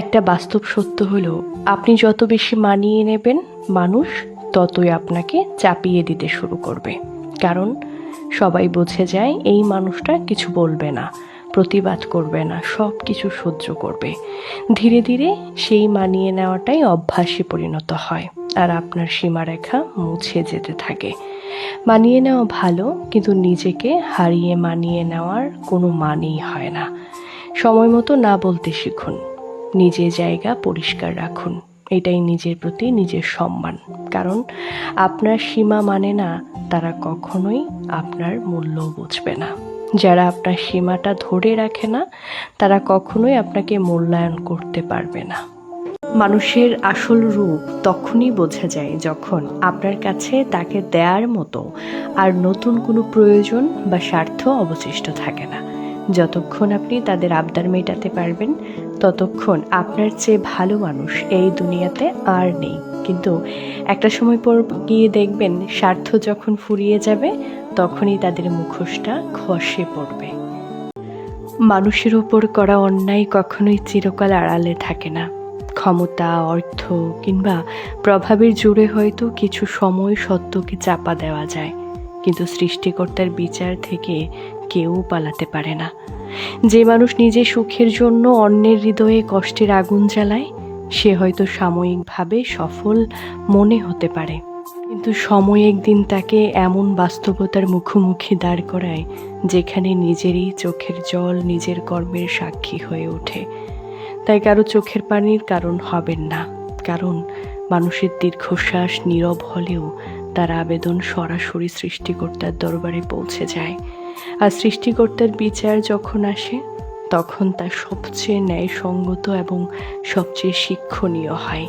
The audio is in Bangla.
একটা বাস্তব সত্য হলো, আপনি যত বেশি মানিয়ে নেবেন, মানুষ ততই আপনাকে চাপিয়ে দিতে শুরু করবে। কারণ সবাই বুঝে যায় এই মানুষটা কিছু বলবে না, প্রতিবাদ করবে না, সব কিছু সহ্য করবে। ধীরে ধীরে সেই মানিয়ে নেওয়াটাই অভ্যাসে পরিণত হয়, আর আপনার সীমারেখা মুছে যেতে থাকে। মানিয়ে নেওয়া ভালো, কিন্তু নিজেকে হারিয়ে মানিয়ে নেওয়ার কোনো মানেই হয় না। সময় মতো না বলতে শিখুন, নিজের জায়গা পরিষ্কার রাখুন। এটাই নিজের প্রতি নিজের সম্মান। কারণ আপনার সীমা মানে না তারা কখনোই আপনার মূল্য বুঝবে না। যারা আপনার সীমাটা ধরে রাখে না, তারা কখনোই আপনাকে মূল্যায়ন করতে পারবে না। মানুষের আসল রূপ তখনই বোঝা যায় যখন আপনার কাছে তাকে দেওয়ার মতো আর নতুন কোনো প্রয়োজন বা স্বার্থ অবশিষ্ট থাকে না। যতক্ষণ আপনি তাদের আবদার মেটাতে পারবেন, ততক্ষণ আপনার চেয়ে ভালো মানুষ এই দুনিয়াতে আর নেই। কিন্তু একটা সময় পর গিয়ে দেখবেন, স্বার্থ যখন ফুরিয়ে যাবে, তখনই তাদের মুখোশটা খসে পড়বে। মানুষের উপর করা অন্যায় কখনোই চিরকাল আড়ালে থাকে না। ক্ষমতা, অর্থ কিংবা প্রভাবের জোরে হয়তো কিছু সময় সত্যকে চাপা দেওয়া যায়, কিন্তু সৃষ্টিকর্তার বিচার থেকে কেউ পালাতে পারে না। যে মানুষ নিজের সুখের জন্য অন্যের হৃদয়ে কষ্টের আগুন জ্বালায়, সে হয়তো সাময়িকভাবে সফল মনে হতে পারে, কিন্তু সময় একদিন তাকে এমন বাস্তবতার মুখোমুখি দাঁড় করায়, যেখানে নিজেরই চোখের জল নিজের কর্মের সাক্ষী হয়ে ওঠে। তাই কারো চোখের পানির কারণ হবেন না, কারণ মানুষের দীর্ঘশ্বাস নীরব হলেও তার আবেদন সরাসরি সৃষ্টিকর্তার দরবারে পৌঁছে যায়। আর সৃষ্টিকর্তার বিচার যখন আসে, তখন তা সবচেয়ে ন্যায়সঙ্গত এবং সবচেয়ে শিক্ষণীয় হয়।